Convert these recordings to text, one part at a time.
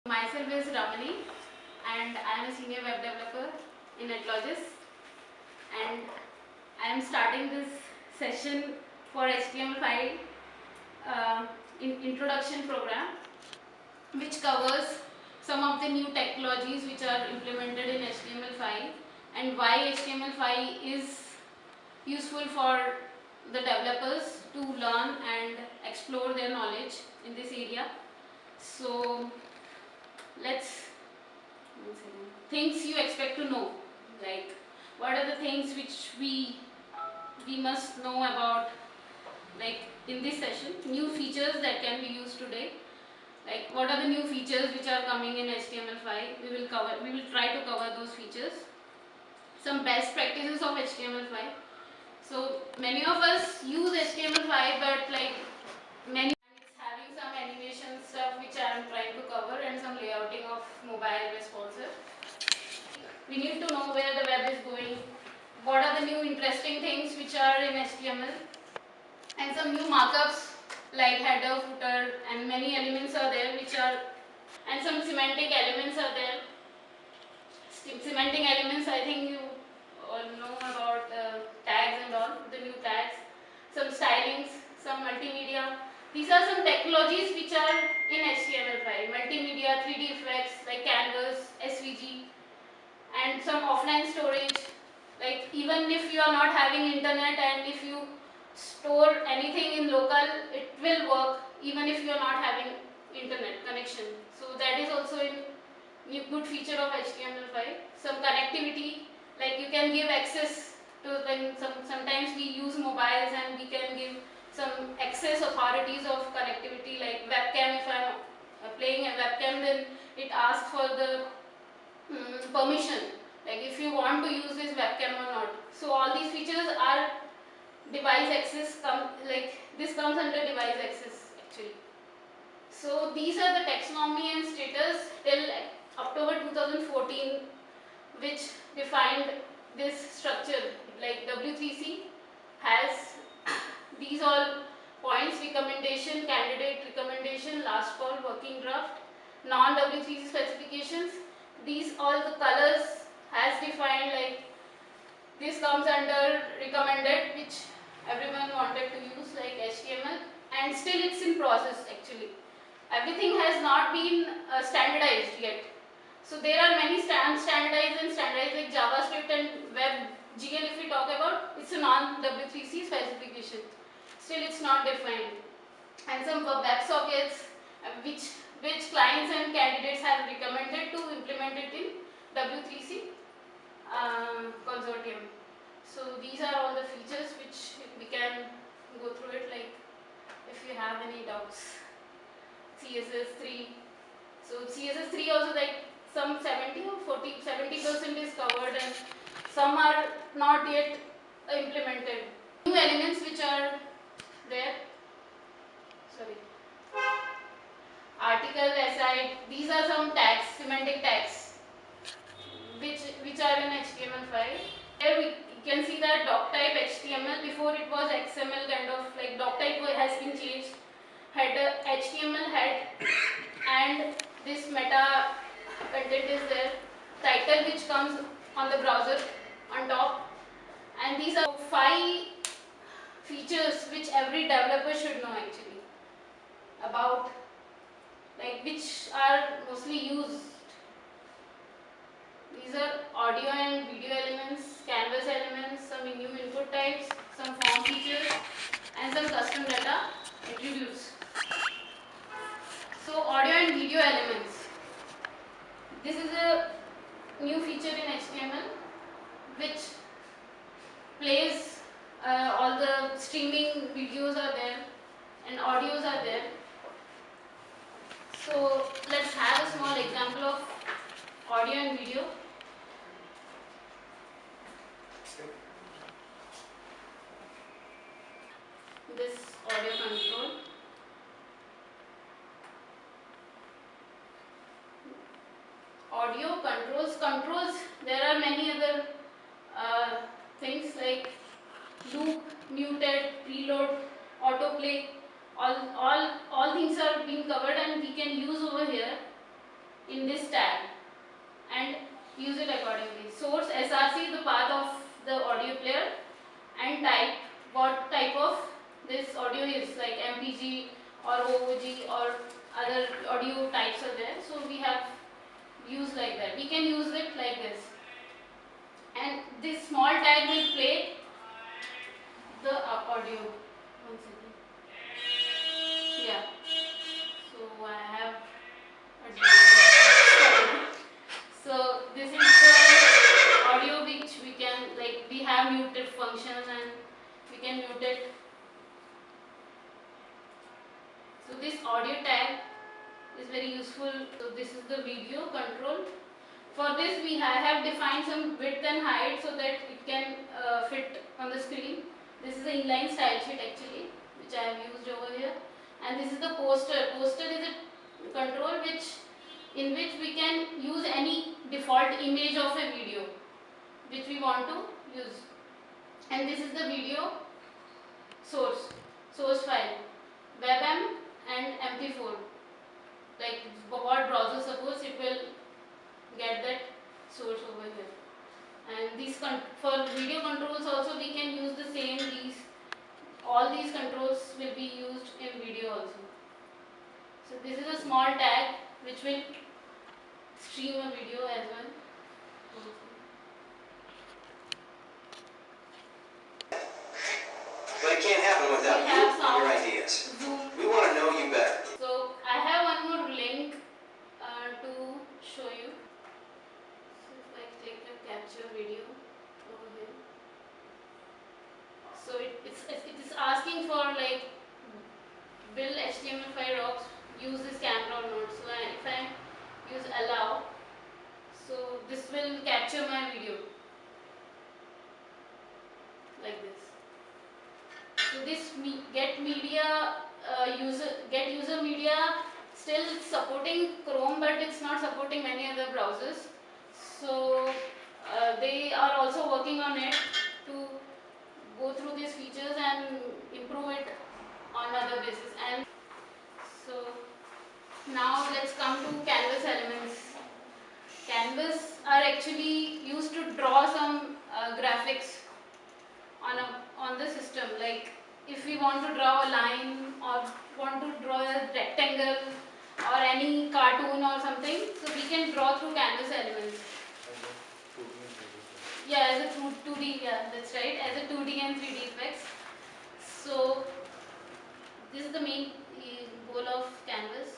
Myself is Ramani and I am a senior web developer in Atlogys, and I am starting this session for HTML5 introduction program, which covers some of the new technologies which are implemented in HTML5 and why HTML5 is useful for the developers to learn and explore their knowledge in this area. So let's things you expect to know, like what are the things which we must know about, like in this session, new features that can be used today, like what are the new features which are coming in HTML5. We will try to cover those features, some best practices of HTML5. So many of us use HTML5, but like many it's having some animation stuff which I am trying to cover, and some layouting of mobile responsive. We need to know where the web is going, what are the new interesting things which are in HTML, and some new markups like header, footer, and many elements are there which are, and some semantic elements are there. Semantic elements, I think you all know about tags and all, the new tags, some stylings, some multimedia. These are some technologies which are in HTML5, multimedia, 3D effects like canvas, SVG, and some offline storage, like even if you are not having internet and if you store anything in local, it will work even if you are not having internet connection. So that is also a good feature of HTML5. Some connectivity, like you can give access to, when sometimes we use mobiles and we can give some access authorities of connectivity, like webcam. If I am playing a webcam, then it asks for the permission, like if you want to use this webcam or not. So all these features are device access, like this comes under device access actually. So these are the taxonomy and status till October 2014, which defined this structure. Like W3C has these all points: recommendation, candidate recommendation, last call, working draft, non-W3C specifications. These all the colors has defined, like this comes under recommended, which everyone wanted to use, like HTML, and still it's in process actually. Everything has not been standardized yet. So there are many standardized and standardized, like JavaScript and WebGL. If we talk about, it's a non-W3C specification. Still it's not defined. And some WebSockets, which clients and candidates have recommended to implement it in W3C consortium. So these are all the features which we can go through it, like if you have any doubts. CSS3. So CSS3 also, like some 70 or 70% is covered, and some are not yet implemented. New elements which are there. Sorry. Article, aside, these are some tags, semantic tags, which are in HTML5. Here we can see that doc type HTML, before it was XML kind of, like doc type has been changed. Header HTML head, and this meta content is there. Title, which comes on the browser on top, and these are 5 features which every developer should know actually about, like which are mostly used. These are audio and video elements, canvas elements, some new input types, some form features, and some custom data attributes. So audio and video elements. This is a new feature in HTML which plays all the streaming videos are there and audios are there. So let's have a small example of audio and video. This audio control. Audio controls, there are many other things like loop, muted, preload, autoplay. All things are being covered and we can use over here. in this tag and use it accordingly. Source src, the path of the audio player, and type, what type of this audio is, like mpg or oog or other audio types are there. So we have used like that. We can use it like this, and this small tag will play the audio. One second. Yeah. So I have a so this is the audio which we can, like, we have muted functions and we can mute it. So this audio tag is very useful. So this is the video control. For this we have defined some width and height so that it can fit on the screen. This is the inline style sheet actually, which I have used over here. And this is the poster. Poster is a control in which we can use any default image of a video which we want to use. And this is the video source file, WebM and MP4. Like what browser supports, it will get that source over here. And these for video controls also we can use the same. All these controls will be used in video also. So this is a small tag which will stream a video as well. But it can't happen without you and your ideas. Zoom. We want to know you better. So I have one more link to show you. So if I click the capture video over here. So it is asking for, like, build HTML5 docs, use this camera or not. So if I use allow, so this will capture my video like this. So this get user media still supporting Chrome, but it's not supporting many other browsers. So they are also working on it to go through these features and improve it on other bases. And so now let's come to canvas elements. Canvas are actually used to draw some graphics on the system. Like if we want to draw a line or want to draw a rectangle or any cartoon or something, so we can draw through canvas elements. Yeah, as a 2D, yeah, that's right, as a 2D and 3D effects. So this is the main goal of canvas.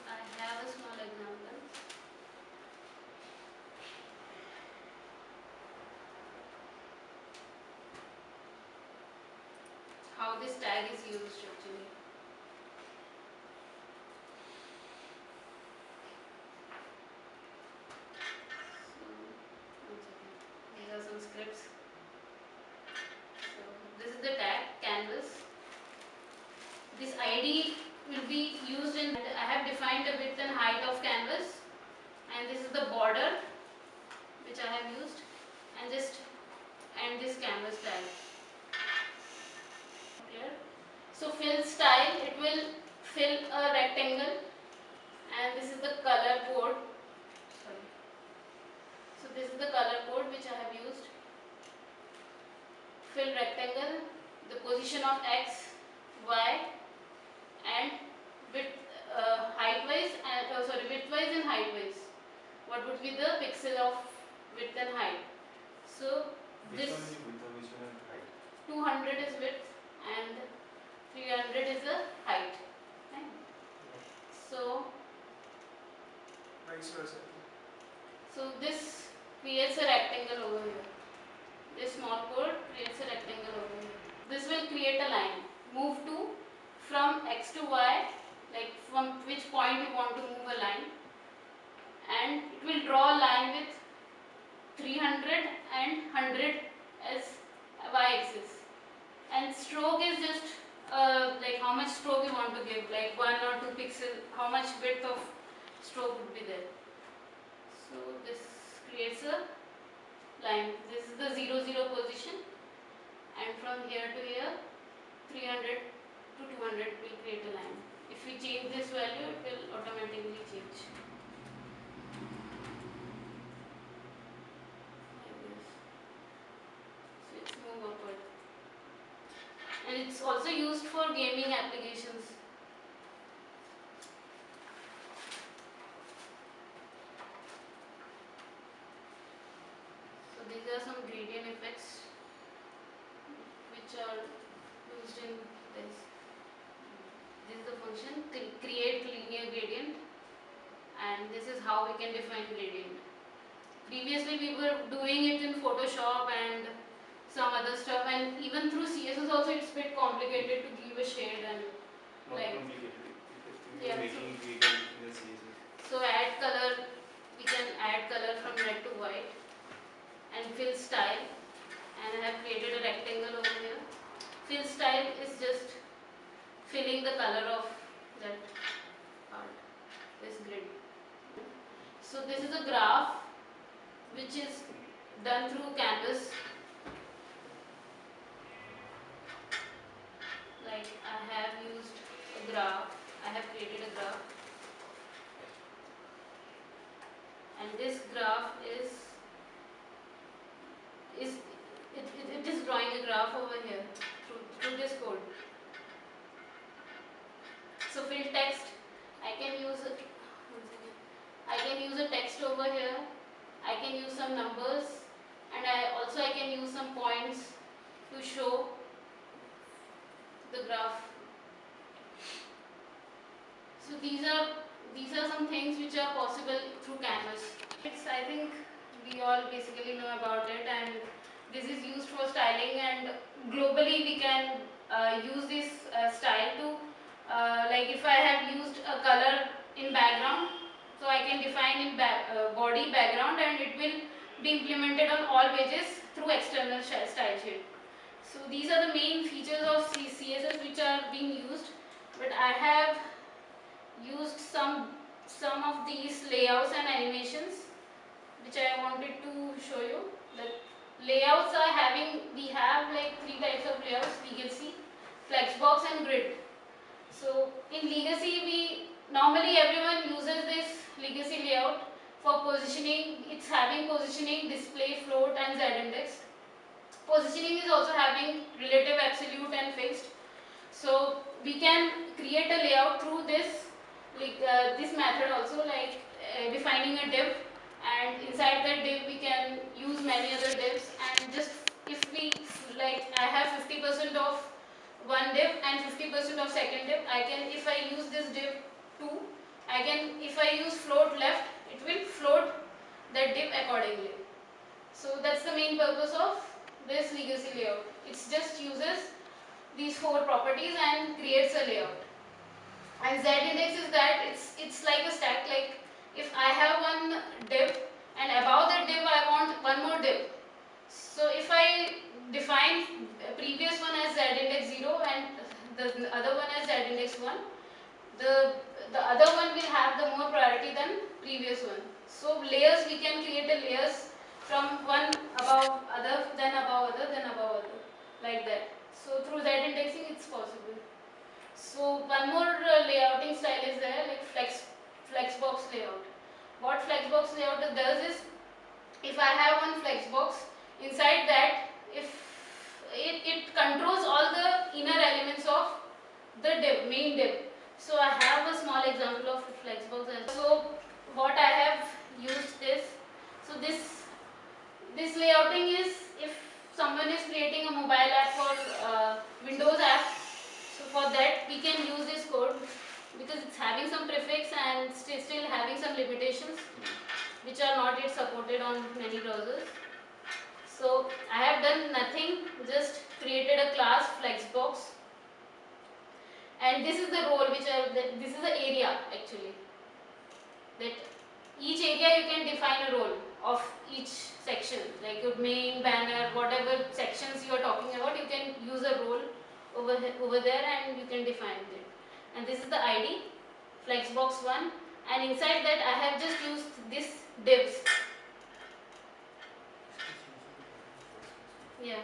I have a small example. How this tag is used actually. These are some scripts. So this is the tag canvas. This ID will be used in. I have defined the width and height of canvas, and this is the border which I have used, and this canvas tag. So fill style, it will fill a rectangle, and this is the color code. Sorry. So this is the color code which I have used. Fill rectangle, the position of x, y, and width, widthwise and heightwise. What would be the pixel of width and height? So this 200 is width and 300 is the height. Okay. So this creates a rectangle over here. This small code creates a rectangle over here. This will create a line. Move to from x to y, like from which point you want to move a line, and it will draw a line with 300 and 100 as y-axis. And stroke is just like how much stroke you want to give, like 1 or 2 pixel, how much width of stroke would be there. So this creates a line. This is the 0, 0 position, and from here to here 300 to 200 will create a line. If we change this value, it will automatically change. it's also used for gaming applications. So these are some gradient effects which are used in this. This is the function create linear gradient, and this is how we can define gradient. Previously we were doing it in Photoshop and some other stuff, and even through CSS also it's a bit complicated to give a shade and not like complicated because we yeah, are making gradient in the CSS. so add color, we can add color from red to white, and fill style, and I have created a rectangle over here. Fill style is just filling the color of that part, this grid. So this is a graph which is done through canvas. Like I have used a graph, I have created a graph, and this graph is it is drawing a graph over here through this code. So fill text, I can use a text over here, I can use some numbers, and I can use some points to show the graph. So these are some things which are possible through canvas. I think we all basically know about it, and this is used for styling, and globally we can use this style to like if I have used a color in background, so I can define in body background, and it will be implemented on all pages through external style sheet. So these are the main features of CSS which are being used, but I have used some of these layouts and animations which I wanted to show you. The layouts are we have like 3 types of layouts: legacy, flexbox and grid. So in legacy normally everyone uses this legacy layout for positioning. It's having positioning, display, float and z-index. Positioning is also having relative, absolute and fixed. So we can create a layout through this this method also, like defining a div, and inside that div we can use many other divs, and just if we like I have 50% of one div and 50% of second div, I can, if I use this div 2, I can, if I use float left, it will float that div accordingly. So that's the main purpose of this legacy layout. It just uses these 4 properties and creates a layout. And z-index is that it's like a stack. Like if I have one div and above that div I want one more div. So if I define previous one as z-index 0 and the other one as z-index 1, the other one will have the more priority than previous one. So layers, we can create a layers from one above other, then above other, then above other, like that. So through z-indexing it's possible. So one more layouting style is there, like flexbox layout. What flexbox layout does is, if I have one flexbox, inside that, if it controls all the inner elements of the div, main div. So I have a small example of flexbox. So what I have used is, so this layouting is if someone is creating a mobile app or Windows app. So for that we can use this code, because it's having some prefix and still having some limitations which are not yet supported on many browsers. So I have done nothing, just created a class flexbox, and this is the role which this is the area actually. That each area you can define a role of each section, like your main, banner, whatever sections you are talking about, you can use a role over there and you can define it. And this is the ID, flexbox 1, and inside that I have just used this divs. Yeah.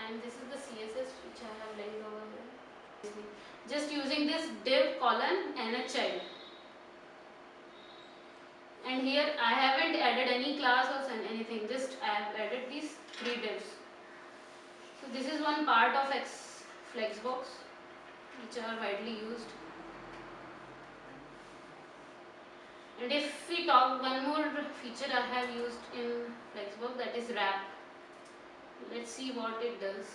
And this is the CSS which I have linked over here. Just using this div colon and a child. And here I haven't added any class or anything, just I have added these 3 divs. So this is one part of Flexbox which are widely used. And if we talk one more feature I have used in Flexbox, that is wrap. Let's see what it does.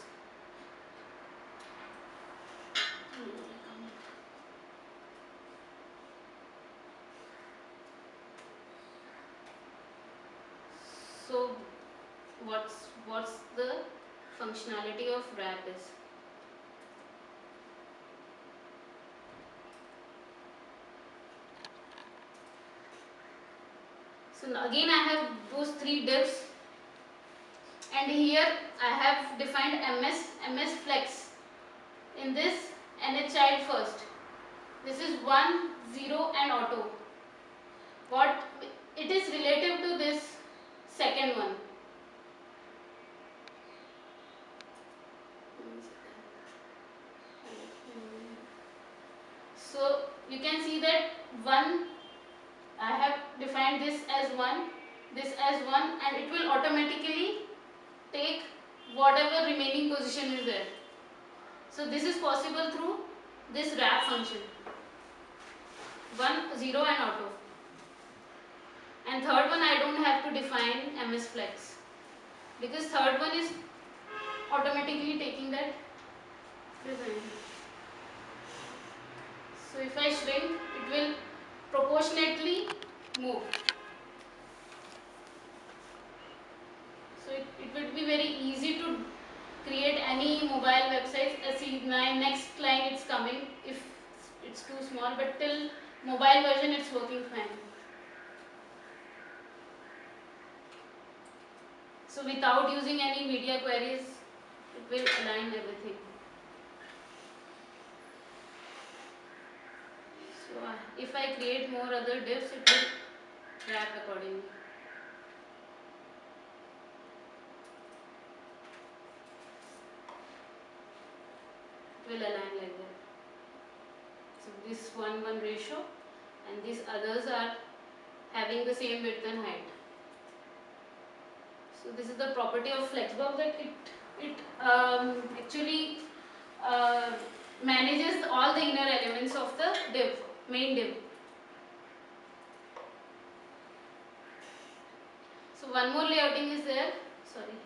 So what's the functionality of wrap is? So again I have those three divs, and here I have defined ms flex. In this child first. This is 1, 0 and auto. What it is relative to this second one. So you can see that 1, I have defined this as 1, this as 1, and it will automatically take whatever remaining position is there. So this is possible through this wrap function. 1, 0 and auto. And third one I don't have to define ms flex, because third one is automatically taking that design. So if I shrink, it will proportionately move. So it would be very easy to create any mobile websites. See, my next line it's coming if it's too small, but till mobile version it's working fine. So without using any media queries, it will align everything. So if I create more other divs, it will wrap accordingly. It will align like that. So this 1:1 ratio, and these others are having the same width and height. So this is the property of Flexbox, that it actually manages all the inner elements of the div, main div. So one more layouting is there. Sorry.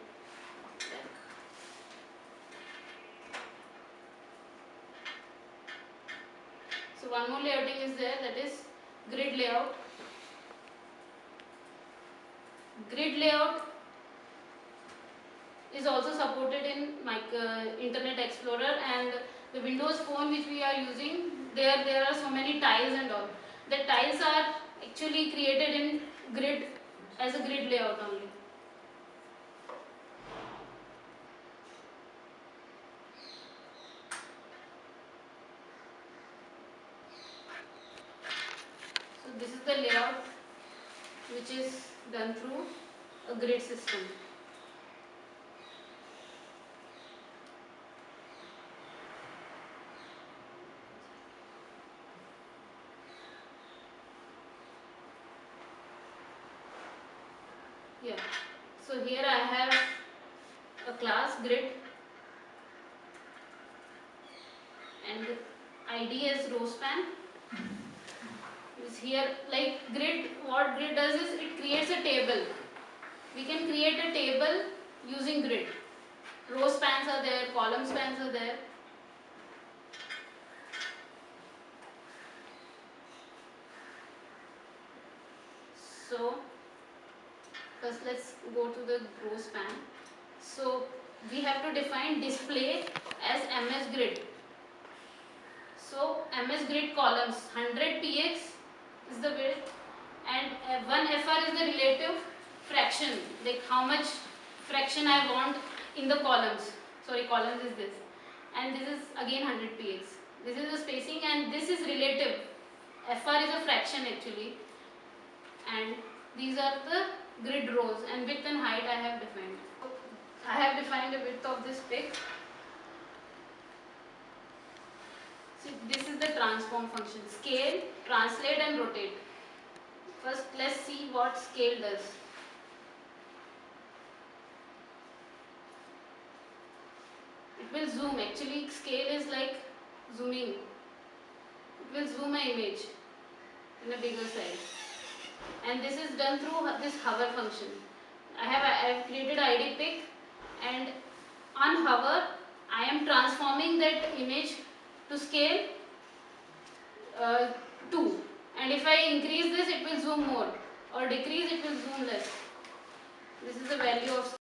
So one more layouting is there, that is grid layout. Grid layout is also supported in Internet Explorer and the Windows Phone which we are using. There are so many tiles and all. The tiles are actually created in grid as a grid layout only. So this is the layout which is done through a grid system. Yeah. So here I have a class grid and ID is row span. Is here like grid. What grid does is it creates a table. We can create a table using grid. Row spans are there, column spans are there. So first let's go to the row span. So we have to define display as ms grid. So ms grid columns 100 px is the width, and 1 fr is the relative fraction, like how much fraction I want in the columns. Sorry, columns is this, and this is again 100 px. This is the spacing, and this is relative. Fr is a fraction actually, and these are the grid rows, and width and height I have defined. I have defined the width of this pic. So this is the transform function: scale, translate and rotate. First let's see what scale does. it will zoom. Actually scale is like zooming. It will zoom my image in a bigger size, and this is done through this hover function. I have created ID pick, and on hover I am transforming that image to scale 2, and if I increase this it will zoom more, or decrease it will zoom less. This is the value of